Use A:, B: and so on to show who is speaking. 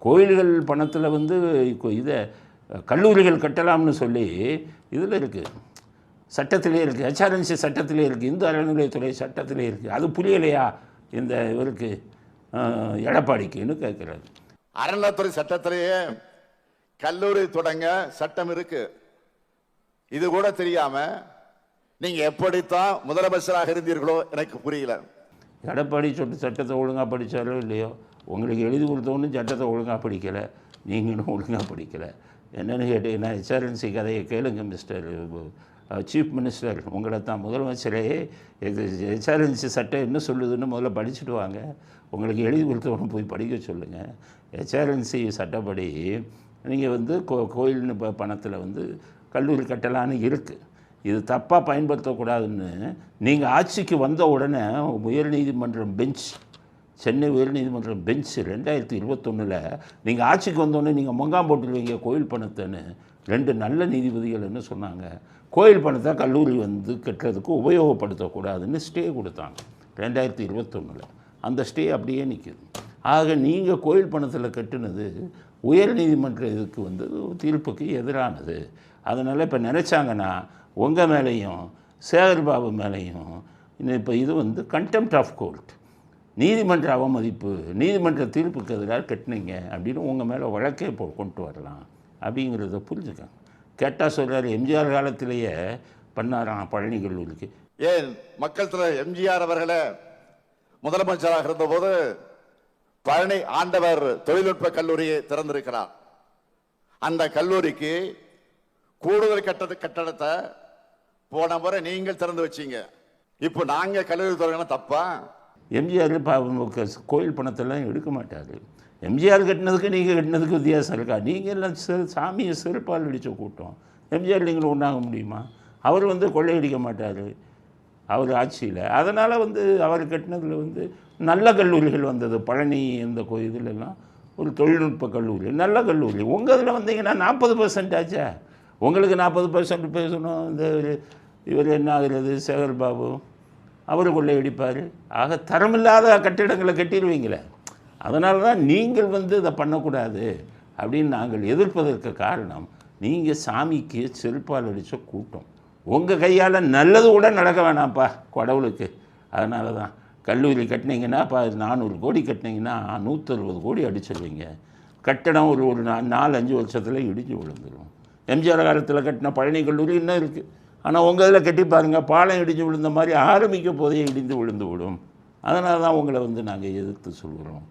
A: கோயில்கள் பணத்தில் வந்து இதை கல்லூரிகள் கட்டலாம்னு சொல்லி இதில் இருக்குது, சட்டத்திலே இருக்குது, ஹெச்ஆர்என்சி சட்டத்திலே இருக்குது, இந்து அறநிலையத்துறை சட்டத்திலே இருக்குது. அது புரியலையா இந்த இவருக்கு எடப்பாடிக்குன்னு கேட்குறாரு.
B: அறநிலையத்துறை சட்டத்திலேயே கல்லூரி தொடங்க சட்டம் இருக்கு. இது கூட தெரியாம நீங்க எப்படித்தான் முதலமைச்சராக இருந்தீர்களோ எனக்கு புரியல.
A: எடப்பாடி சட்டத்தை ஒழுங்காக படித்தாரோ இல்லையோ, உங்களுக்கு எழுதி கொடுத்தவொன்னும் சட்டத்தை ஒழுங்காக படிக்கலை, நீங்களும் ஒழுங்காக படிக்கலை. என்னென்னு கேட்டீங்கன்னா, ஹெச்ஆர்என்சி கதையை கேளுங்க மிஸ்டர் சீஃப் மினிஸ்டர். உங்களை தான் முதலமைச்சரே ஹெச்ஆர்என்சி சட்டம் என்ன சொல்லுதுன்னு முதல்ல படிச்சுட்டு வாங்க. உங்களுக்கு எழுதி கொடுத்தவனும் போய் படிக்க சொல்லுங்கள். ஹெச்ஆர்என்சி சட்டப்படி நீங்கள் வந்து கோயில்னு பணத்தில் வந்து கல்லூரி கட்டலான்னு இருக்குது. இது தப்பாக பயன்படுத்தக்கூடாதுன்னு நீங்கள் ஆட்சிக்கு வந்த உடனே உயர்நீதிமன்றம் பெஞ்ச், சென்னை உயர்நீதிமன்றம் பெஞ்ச் 2021 நீங்கள் ஆட்சிக்கு வந்தோடனே நீங்கள் மொங்காம் போட்டுருவீங்க கோயில் பணத்தைன்னு 2 நல்ல நீதிபதிகள் என்ன சொன்னாங்க, கோயில் பணத்தை கல்லூரி வந்து கட்டுறதுக்கு உபயோகப்படுத்தக்கூடாதுன்னு ஸ்டே கொடுத்தாங்க 2021. அந்த ஸ்டே அப்படியே நிற்குது. ஆக நீங்கள் கோயில் பணத்தில் கட்டுனது உயர்நீதிமன்ற இதுக்கு வந்து தீர்ப்புக்கு எதிரானது. அதனால் இப்போ நினச்சாங்கன்னா உங்கள் மேலேயும் சேகர்பாபு மேலேயும் இப்போ இது வந்து கண்டெம்ட் ஆஃப் கோர்ட், நீதிமன்ற அவமதிப்பு, நீதிமன்ற தீர்ப்புக்கு எதிராக கட்டினீங்க அப்படின்னு உங்கள் மேலே வழக்கே கொண்டு வரலாம் அப்படிங்கிறத புரிஞ்சுக்கங்க. கேட்டால் சொல்கிறார், எம்ஜிஆர் காலத்திலேயே பண்ணாராம் பழனி கல்லூரிக்கு.
B: ஏன் மக்கள் தலைவர் எம்ஜிஆர் அவர்களை முதலமைச்சராக இருந்தபோது பழனி ஆண்டவர் தொழில்நுட்ப கல்லூரியை திறந்திருக்கிறார். அந்த கல்லூரிக்கு கூடுதல் கட்டடத்தை போன முறை நீங்கள் திறந்து வச்சீங்க. இப்போ நாங்கள் கல்லூரி திறக்கணும் தப்பா?
A: எம்ஜிஆர் கோயில் பணத்தெல்லாம் எடுக்க மாட்டார். எம்ஜிஆர் கட்டினதுக்கு நீங்கள் கட்டினதுக்கு வித்தியாசம் இருக்கா? நீங்கள் எல்லாம் சாமியை செருப்பால் அடித்த கூட்டம். எம்ஜிஆர் நீங்கள் ஒன்றாக முடியுமா? அவர் வந்து கொள்ளையடிக்க மாட்டார் அவர் ஆட்சியில். அதனால் வந்து அவர் கட்டினதில் வந்து நல்ல கல்லூரிகள் வந்தது. பழனி இந்த இதிலெல்லாம் ஒரு தொழில்நுட்ப கல்லூரி, நல்ல கல்லூரி. உங்கள் இதில் வந்தீங்கன்னா 40% ஆச்சா? உங்களுக்கு 40% பேசணும். இந்த இவர் என்ன ஆகுறது, சேகர்பாபு அவர் கொள்ளையடிப்பார். ஆக தரமில்லாத கட்டிடங்களை கட்டிடுவீங்களே. அதனால தான் நீங்கள் வந்து இதை பண்ணக்கூடாது அப்படின்னு நாங்கள் எதிர்ப்பதற்கு காரணம், நீங்கள் சாமிக்கு செருப்பால் அடித்த கூட்டம். உங்கள் கையால் நல்லது கூட நடக்க வேணாம்ப்பா கடவுளுக்கு. அதனால தான் கல்லூரி கட்டினீங்கன்னா இப்போ 400 கோடி கட்டினீங்கன்னா 160 கோடி அடிச்சிடுவீங்க. கட்டடம் ஒரு 4-5 வருஷத்தில் இடிஞ்சு விழுந்துடும். எம்ஜிஆர் காலத்தில் கட்டின பழனி கல்லூரி இன்னும் இருக்குது. ஆனால் உங்கள் இதில் கட்டி பாருங்கள், பாலம் இடிஞ்சு விழுந்த மாதிரி ஆரம்பிக்க போதே இடிந்து விழுந்து விடும். அதனால தான் உங்களை வந்து நாங்கள் எதிர்த்து சொல்கிறோம்.